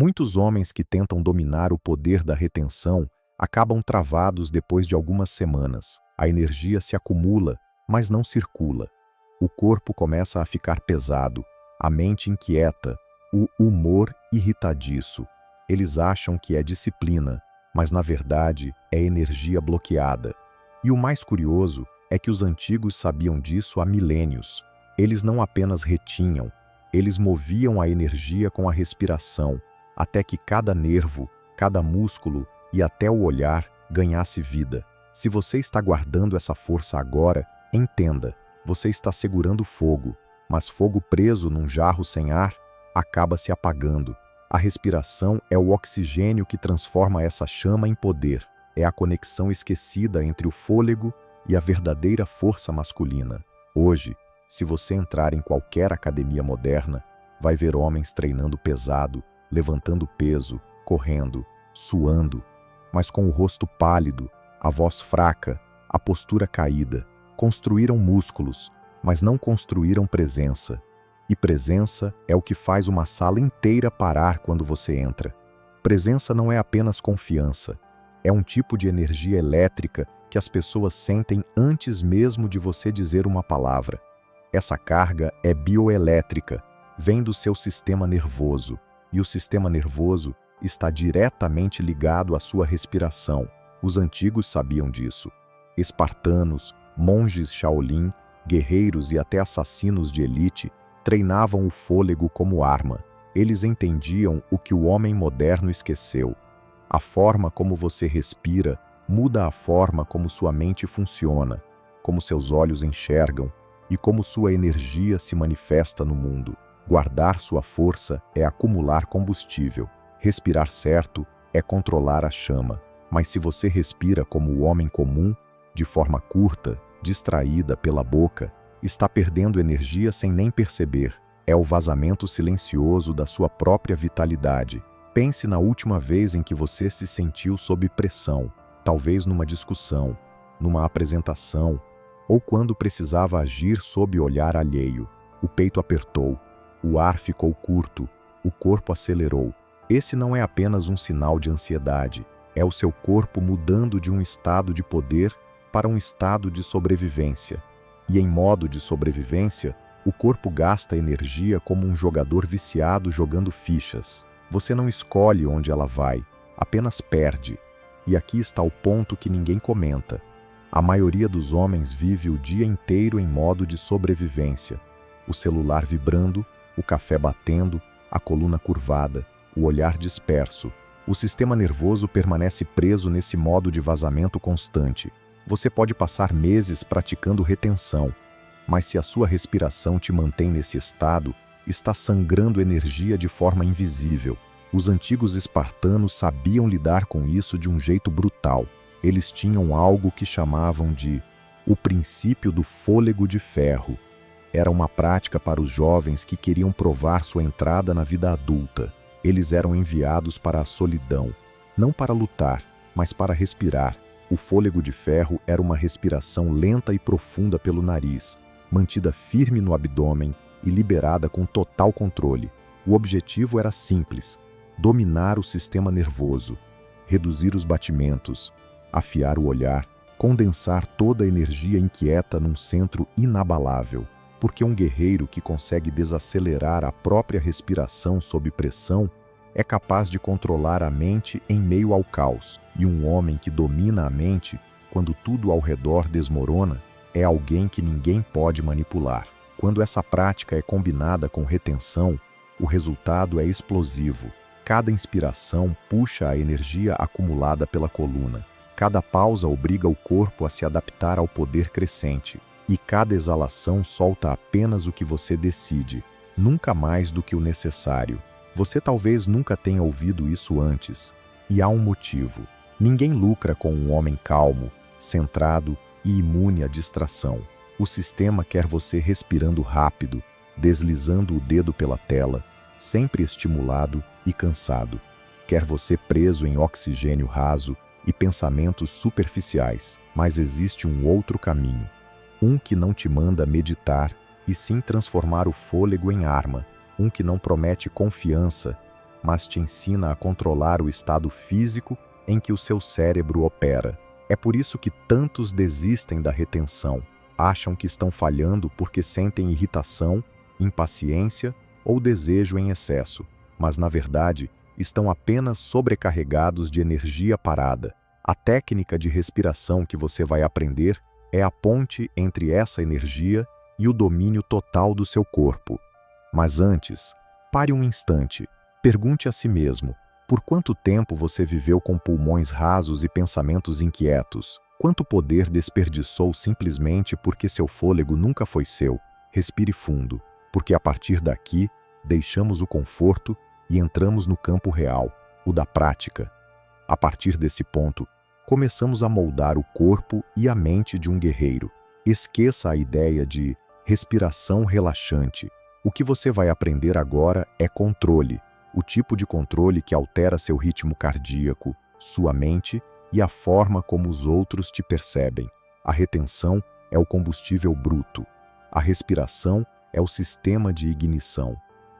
Muitos homens que tentam dominar o poder da retenção acabam travados depois de algumas semanas. A energia se acumula, mas não circula. O corpo começa a ficar pesado, a mente inquieta, o humor irritadiço. Eles acham que é disciplina, mas na verdade é energia bloqueada. E o mais curioso é que os antigos sabiam disso há milênios. Eles não apenas retinham, eles moviam a energia com a respiração, até que cada nervo, cada músculo e até o olhar ganhasse vida. Se você está guardando essa força agora, entenda, você está segurando fogo, mas fogo preso num jarro sem ar acaba se apagando. A respiração é o oxigênio que transforma essa chama em poder. É a conexão esquecida entre o fôlego e a verdadeira força masculina. Hoje, se você entrar em qualquer academia moderna, vai ver homens treinando pesado, levantando peso, correndo, suando, mas com o rosto pálido, a voz fraca, a postura caída. Construíram músculos, mas não construíram presença. E presença é o que faz uma sala inteira parar quando você entra. Presença não é apenas confiança. É um tipo de energia elétrica que as pessoas sentem antes mesmo de você dizer uma palavra. Essa carga é bioelétrica, vem do seu sistema nervoso, e o sistema nervoso está diretamente ligado à sua respiração. Os antigos sabiam disso. Espartanos, monges Shaolin, guerreiros e até assassinos de elite treinavam o fôlego como arma. Eles entendiam o que o homem moderno esqueceu. A forma como você respira muda a forma como sua mente funciona, como seus olhos enxergam e como sua energia se manifesta no mundo. Guardar sua força é acumular combustível. Respirar certo é controlar a chama. Mas se você respira como o homem comum, de forma curta, distraída pela boca, está perdendo energia sem nem perceber. É o vazamento silencioso da sua própria vitalidade. Pense na última vez em que você se sentiu sob pressão, talvez numa discussão, numa apresentação, ou quando precisava agir sob olhar alheio. O peito apertou, o ar ficou curto, o corpo acelerou. Esse não é apenas um sinal de ansiedade, é o seu corpo mudando de um estado de poder para um estado de sobrevivência. E em modo de sobrevivência, o corpo gasta energia como um jogador viciado jogando fichas. Você não escolhe onde ela vai, apenas perde. E aqui está o ponto que ninguém comenta. A maioria dos homens vive o dia inteiro em modo de sobrevivência. O celular vibrando, o café batendo, a coluna curvada, o olhar disperso. O sistema nervoso permanece preso nesse modo de vazamento constante. Você pode passar meses praticando retenção, mas se a sua respiração te mantém nesse estado, está sangrando energia de forma invisível. Os antigos espartanos sabiam lidar com isso de um jeito brutal. Eles tinham algo que chamavam de o princípio do fôlego de ferro. Era uma prática para os jovens que queriam provar sua entrada na vida adulta. Eles eram enviados para a solidão, não para lutar, mas para respirar. O fôlego de ferro era uma respiração lenta e profunda pelo nariz, mantida firme no abdômen e liberada com total controle. O objetivo era simples: dominar o sistema nervoso, reduzir os batimentos, afiar o olhar, condensar toda a energia inquieta num centro inabalável. Porque um guerreiro que consegue desacelerar a própria respiração sob pressão é capaz de controlar a mente em meio ao caos. E um homem que domina a mente, quando tudo ao redor desmorona, é alguém que ninguém pode manipular. Quando essa prática é combinada com retenção, o resultado é explosivo. Cada inspiração puxa a energia acumulada pela coluna. Cada pausa obriga o corpo a se adaptar ao poder crescente. E cada exalação solta apenas o que você decide, nunca mais do que o necessário. Você talvez nunca tenha ouvido isso antes. E há um motivo. Ninguém lucra com um homem calmo, centrado e imune à distração. O sistema quer você respirando rápido, deslizando o dedo pela tela, sempre estimulado e cansado. Quer você preso em oxigênio raso e pensamentos superficiais. Mas existe um outro caminho. Um que não te manda meditar, e sim transformar o fôlego em arma. Um que não promete confiança, mas te ensina a controlar o estado físico em que o seu cérebro opera. É por isso que tantos desistem da retenção, acham que estão falhando porque sentem irritação, impaciência ou desejo em excesso, mas na verdade estão apenas sobrecarregados de energia parada. A técnica de respiração que você vai aprender é a ponte entre essa energia e o domínio total do seu corpo. Mas antes, pare um instante, pergunte a si mesmo: por quanto tempo você viveu com pulmões rasos e pensamentos inquietos? Quanto poder desperdiçou simplesmente porque seu fôlego nunca foi seu? Respire fundo, porque a partir daqui, deixamos o conforto e entramos no campo real, o da prática. A partir desse ponto, começamos a moldar o corpo e a mente de um guerreiro. Esqueça a ideia de respiração relaxante. O que você vai aprender agora é controle, o tipo de controle que altera seu ritmo cardíaco, sua mente e a forma como os outros te percebem. A retenção é o combustível bruto. A respiração é o sistema de ignição.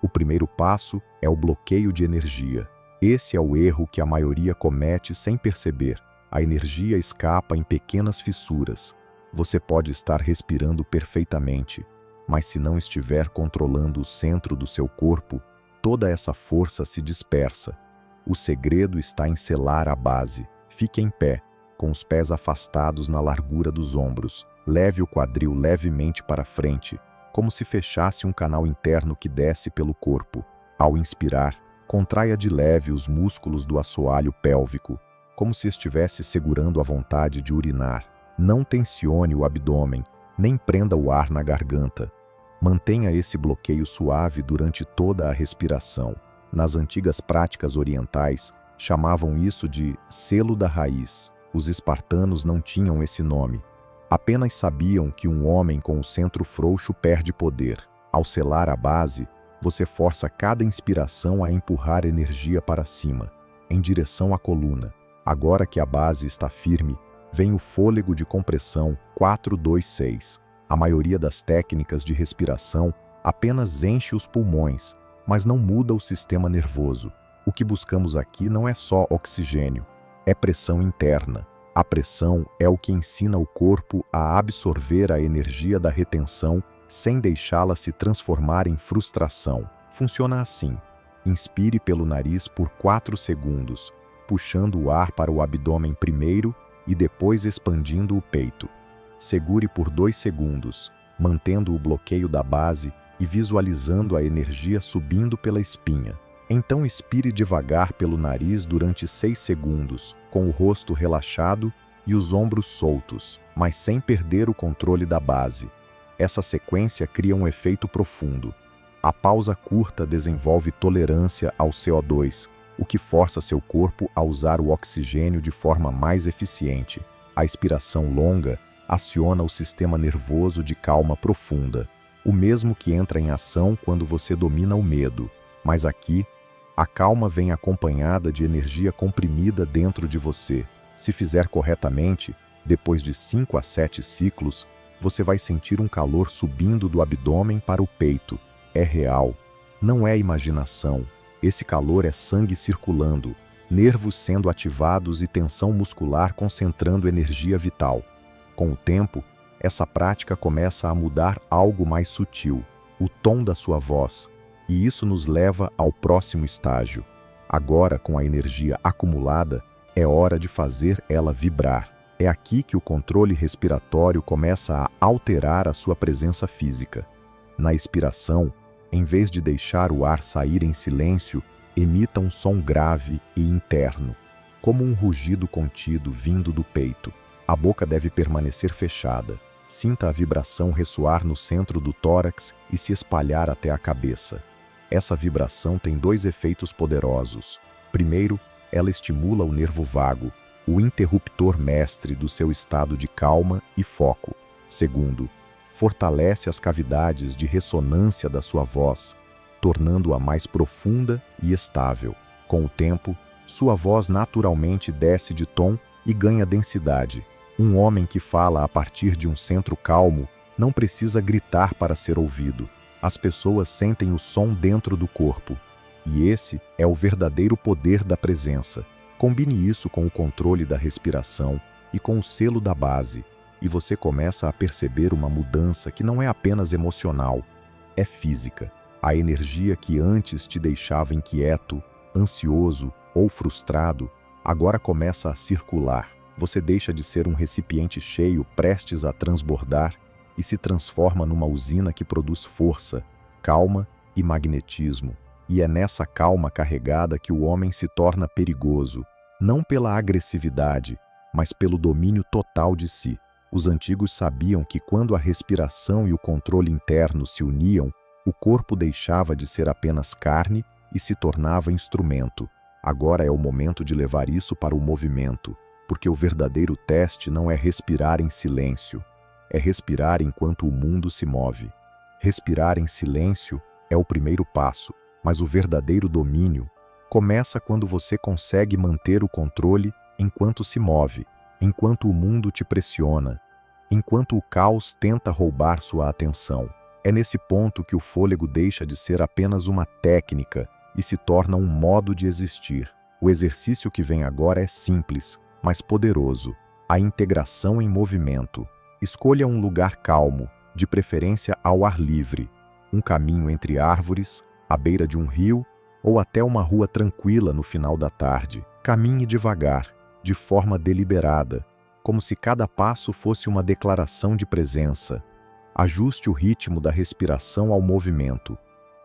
O primeiro passo é o bloqueio de energia. Esse é o erro que a maioria comete sem perceber. A energia escapa em pequenas fissuras. Você pode estar respirando perfeitamente, mas se não estiver controlando o centro do seu corpo, toda essa força se dispersa. O segredo está em selar a base. Fique em pé, com os pés afastados na largura dos ombros. Leve o quadril levemente para frente, como se fechasse um canal interno que desce pelo corpo. Ao inspirar, contraia de leve os músculos do assoalho pélvico, como se estivesse segurando a vontade de urinar. Não tensione o abdômen, nem prenda o ar na garganta. Mantenha esse bloqueio suave durante toda a respiração. Nas antigas práticas orientais, chamavam isso de selo da raiz. Os espartanos não tinham esse nome. Apenas sabiam que um homem com o centro frouxo perde poder. Ao selar a base, você força cada inspiração a empurrar energia para cima, em direção à coluna. Agora que a base está firme, vem o fôlego de compressão 4-2-6. A maioria das técnicas de respiração apenas enche os pulmões, mas não muda o sistema nervoso. O que buscamos aqui não é só oxigênio, é pressão interna. A pressão é o que ensina o corpo a absorver a energia da retenção sem deixá-la se transformar em frustração. Funciona assim: inspire pelo nariz por 4 segundos, puxando o ar para o abdômen primeiro e depois expandindo o peito. Segure por 2 segundos, mantendo o bloqueio da base e visualizando a energia subindo pela espinha. Então expire devagar pelo nariz durante 6 segundos, com o rosto relaxado e os ombros soltos, mas sem perder o controle da base. Essa sequência cria um efeito profundo. A pausa curta desenvolve tolerância ao CO2, o que força seu corpo a usar o oxigênio de forma mais eficiente. A expiração longa aciona o sistema nervoso de calma profunda, o mesmo que entra em ação quando você domina o medo. Mas aqui, a calma vem acompanhada de energia comprimida dentro de você. Se fizer corretamente, depois de 5 a 7 ciclos, você vai sentir um calor subindo do abdômen para o peito. É real, não é imaginação. Esse calor é sangue circulando, nervos sendo ativados e tensão muscular concentrando energia vital. Com o tempo, essa prática começa a mudar algo mais sutil, o tom da sua voz, e isso nos leva ao próximo estágio. Agora, com a energia acumulada, é hora de fazer ela vibrar. É aqui que o controle respiratório começa a alterar a sua presença física. Na expiração, em vez de deixar o ar sair em silêncio, emita um som grave e interno, como um rugido contido vindo do peito. A boca deve permanecer fechada. Sinta a vibração ressoar no centro do tórax e se espalhar até a cabeça. Essa vibração tem 2 efeitos poderosos. Primeiro, ela estimula o nervo vago, o interruptor mestre do seu estado de calma e foco. Segundo, fortalece as cavidades de ressonância da sua voz, tornando-a mais profunda e estável. Com o tempo, sua voz naturalmente desce de tom e ganha densidade. Um homem que fala a partir de um centro calmo não precisa gritar para ser ouvido. As pessoas sentem o som dentro do corpo. E esse é o verdadeiro poder da presença. Combine isso com o controle da respiração e com o selo da base, e você começa a perceber uma mudança que não é apenas emocional, é física. A energia que antes te deixava inquieto, ansioso ou frustrado, agora começa a circular. Você deixa de ser um recipiente cheio prestes a transbordar e se transforma numa usina que produz força, calma e magnetismo. E é nessa calma carregada que o homem se torna perigoso, não pela agressividade, mas pelo domínio total de si. Os antigos sabiam que quando a respiração e o controle interno se uniam, o corpo deixava de ser apenas carne e se tornava instrumento. Agora é o momento de levar isso para o movimento, porque o verdadeiro teste não é respirar em silêncio, é respirar enquanto o mundo se move. Respirar em silêncio é o primeiro passo, mas o verdadeiro domínio começa quando você consegue manter o controle enquanto se move, enquanto o mundo te pressiona, enquanto o caos tenta roubar sua atenção. É nesse ponto que o fôlego deixa de ser apenas uma técnica e se torna um modo de existir. O exercício que vem agora é simples, mas poderoso. A integração em movimento. Escolha um lugar calmo, de preferência ao ar livre, um caminho entre árvores, à beira de um rio ou até uma rua tranquila no final da tarde. Caminhe devagar, de forma deliberada, como se cada passo fosse uma declaração de presença. Ajuste o ritmo da respiração ao movimento.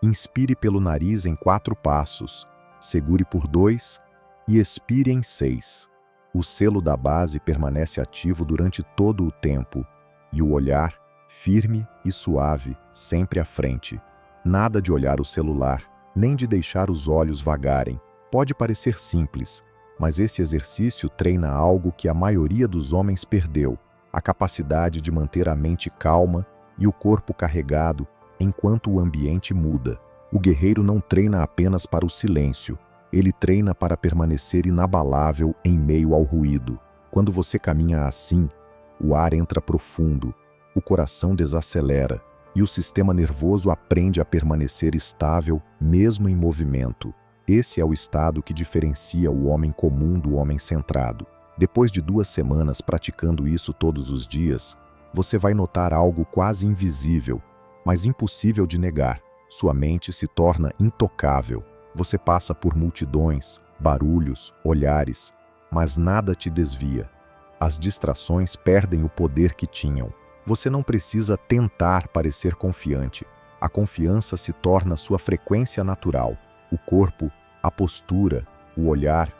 Inspire pelo nariz em 4 passos, segure por 2 e expire em 6. O selo da base permanece ativo durante todo o tempo, e o olhar, firme e suave, sempre à frente. Nada de olhar o celular, nem de deixar os olhos vagarem. Pode parecer simples, mas esse exercício treina algo que a maioria dos homens perdeu: a capacidade de manter a mente calma e o corpo carregado enquanto o ambiente muda. O guerreiro não treina apenas para o silêncio, ele treina para permanecer inabalável em meio ao ruído. Quando você caminha assim, o ar entra profundo, o coração desacelera e o sistema nervoso aprende a permanecer estável mesmo em movimento. Esse é o estado que diferencia o homem comum do homem centrado. Depois de 2 semanas praticando isso todos os dias, você vai notar algo quase invisível, mas impossível de negar. Sua mente se torna intocável. Você passa por multidões, barulhos, olhares, mas nada te desvia. As distrações perdem o poder que tinham. Você não precisa tentar parecer confiante. A confiança se torna sua frequência natural. O corpo, a postura, o olhar,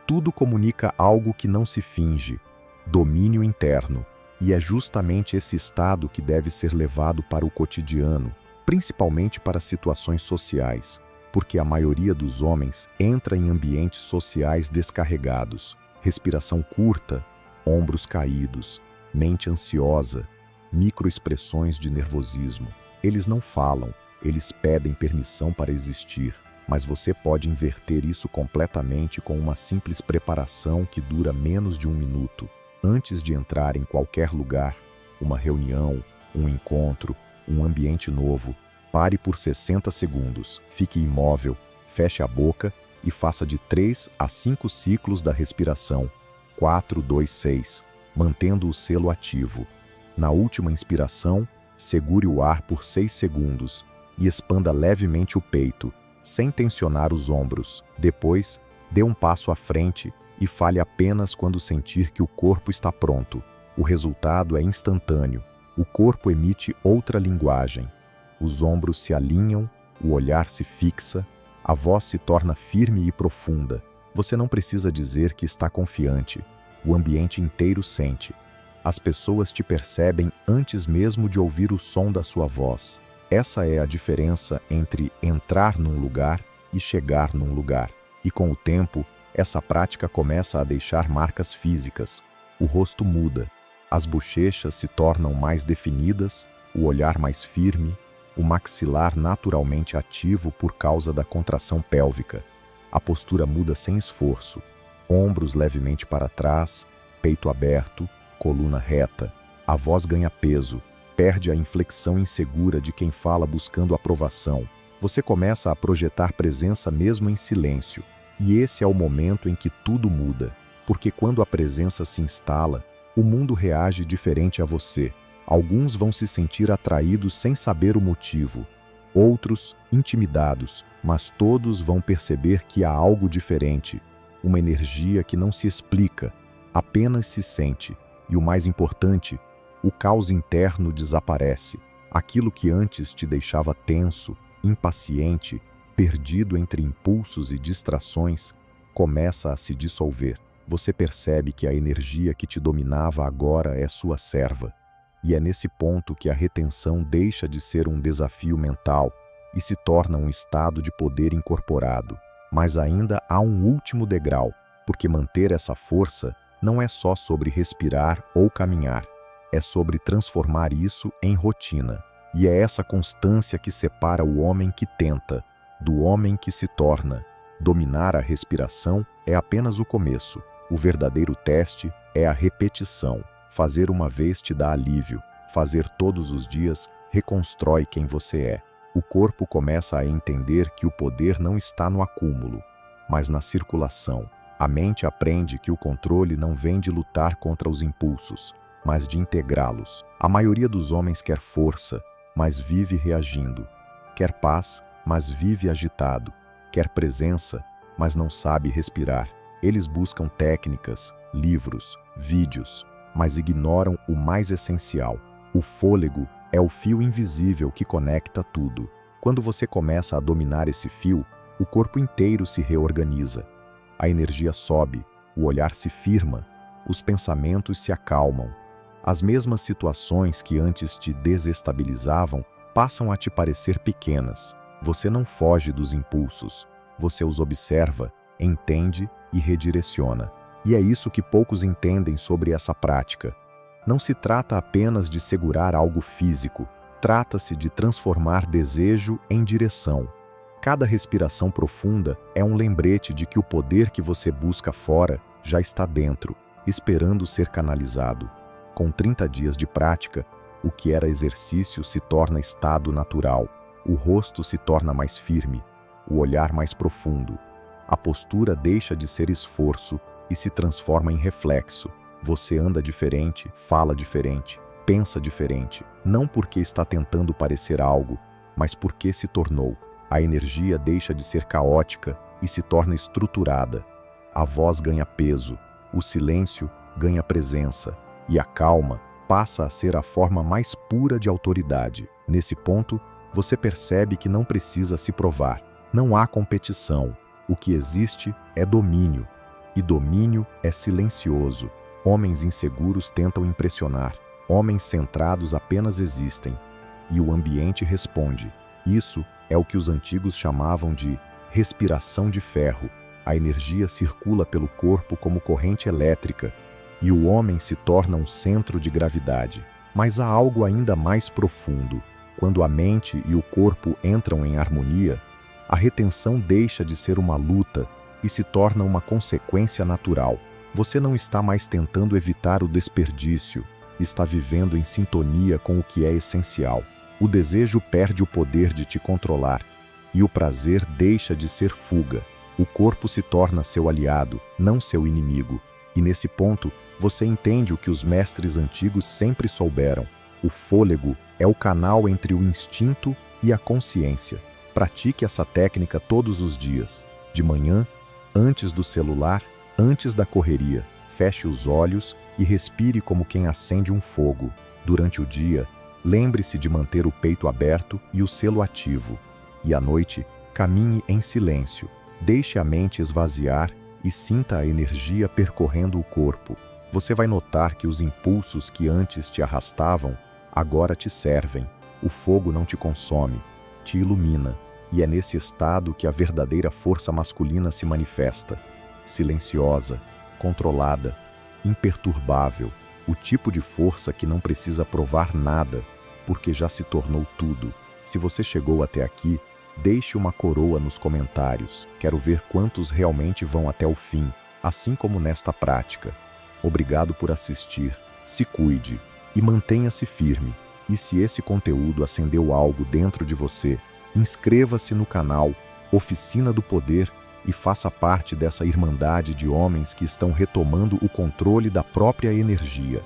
tudo comunica algo que não se finge. Domínio interno. E é justamente esse estado que deve ser levado para o cotidiano, principalmente para situações sociais, porque a maioria dos homens entra em ambientes sociais descarregados, respiração curta, ombros caídos, mente ansiosa, microexpressões de nervosismo. Eles não falam, eles pedem permissão para existir, mas você pode inverter isso completamente com uma simples preparação que dura menos de 1 minuto. Antes de entrar em qualquer lugar, uma reunião, um encontro, um ambiente novo, pare por 60 segundos, fique imóvel, feche a boca e faça de 3 a 5 ciclos da respiração, 4, 2, 6, mantendo o selo ativo. Na última inspiração, segure o ar por 6 segundos e expanda levemente o peito, sem tensionar os ombros. Depois, dê um passo à frente e fale apenas quando sentir que o corpo está pronto. O resultado é instantâneo. O corpo emite outra linguagem. Os ombros se alinham, o olhar se fixa, a voz se torna firme e profunda. Você não precisa dizer que está confiante. O ambiente inteiro sente. As pessoas te percebem antes mesmo de ouvir o som da sua voz. Essa é a diferença entre entrar num lugar e chegar num lugar. E com o tempo, essa prática começa a deixar marcas físicas. O rosto muda, as bochechas se tornam mais definidas, o olhar mais firme, o maxilar naturalmente ativo por causa da contração pélvica. A postura muda sem esforço, ombros levemente para trás, peito aberto, coluna reta. A voz ganha peso, perde a inflexão insegura de quem fala buscando aprovação. Você começa a projetar presença mesmo em silêncio. E esse é o momento em que tudo muda, porque quando a presença se instala, o mundo reage diferente a você. Alguns vão se sentir atraídos sem saber o motivo, outros intimidados, mas todos vão perceber que há algo diferente, uma energia que não se explica, apenas se sente. E o mais importante, o caos interno desaparece. Aquilo que antes te deixava tenso, impaciente, perdido entre impulsos e distrações, começa a se dissolver. Você percebe que a energia que te dominava agora é sua serva. E é nesse ponto que a retenção deixa de ser um desafio mental e se torna um estado de poder incorporado. Mas ainda há um último degrau, porque manter essa força não é só sobre respirar ou caminhar, é sobre transformar isso em rotina. E é essa constância que separa o homem que tenta do homem que se torna. Dominar a respiração é apenas o começo. O verdadeiro teste é a repetição. Fazer uma vez te dá alívio. Fazer todos os dias reconstrói quem você é. O corpo começa a entender que o poder não está no acúmulo, mas na circulação. A mente aprende que o controle não vem de lutar contra os impulsos, mas de integrá-los. A maioria dos homens quer força, mas vive reagindo. Quer paz, mas vive agitado. Quer presença, mas não sabe respirar. Eles buscam técnicas, livros, vídeos, mas ignoram o mais essencial. O fôlego é o fio invisível que conecta tudo. Quando você começa a dominar esse fio, o corpo inteiro se reorganiza. A energia sobe, o olhar se firma, os pensamentos se acalmam. As mesmas situações que antes te desestabilizavam passam a te parecer pequenas. Você não foge dos impulsos, você os observa, entende e redireciona. E é isso que poucos entendem sobre essa prática. Não se trata apenas de segurar algo físico, trata-se de transformar desejo em direção. Cada respiração profunda é um lembrete de que o poder que você busca fora já está dentro, esperando ser canalizado. Com 30 dias de prática, o que era exercício se torna estado natural. O rosto se torna mais firme, o olhar mais profundo. A postura deixa de ser esforço e se transforma em reflexo. Você anda diferente, fala diferente, pensa diferente, não porque está tentando parecer algo, mas porque se tornou. A energia deixa de ser caótica e se torna estruturada. A voz ganha peso, o silêncio ganha presença, e a calma passa a ser a forma mais pura de autoridade. Nesse ponto, você percebe que não precisa se provar. Não há competição. O que existe é domínio. E domínio é silencioso. Homens inseguros tentam impressionar. Homens centrados apenas existem. E o ambiente responde. Isso é o que os antigos chamavam de respiração de ferro. A energia circula pelo corpo como corrente elétrica, e o homem se torna um centro de gravidade. Mas há algo ainda mais profundo. Quando a mente e o corpo entram em harmonia, a retenção deixa de ser uma luta e se torna uma consequência natural. Você não está mais tentando evitar o desperdício, está vivendo em sintonia com o que é essencial. O desejo perde o poder de te controlar, e o prazer deixa de ser fuga. O corpo se torna seu aliado, não seu inimigo. E nesse ponto, você entende o que os mestres antigos sempre souberam. O fôlego é o canal entre o instinto e a consciência. Pratique essa técnica todos os dias. De manhã, antes do celular, antes da correria. Feche os olhos e respire como quem acende um fogo. Durante o dia, lembre-se de manter o peito aberto e o selo ativo. E à noite, caminhe em silêncio. Deixe a mente esvaziar e sinta a energia percorrendo o corpo. Você vai notar que os impulsos que antes te arrastavam, agora te servem. O fogo não te consome, te ilumina. E é nesse estado que a verdadeira força masculina se manifesta. Silenciosa, controlada, imperturbável. O tipo de força que não precisa provar nada, porque já se tornou tudo. Se você chegou até aqui, deixe uma coroa nos comentários. Quero ver quantos realmente vão até o fim, assim como nesta prática. Obrigado por assistir. Se cuide e mantenha-se firme. E se esse conteúdo acendeu algo dentro de você, Inscreva-se no canal Oficina do Poder e faça parte dessa irmandade de homens que estão retomando o controle da própria energia.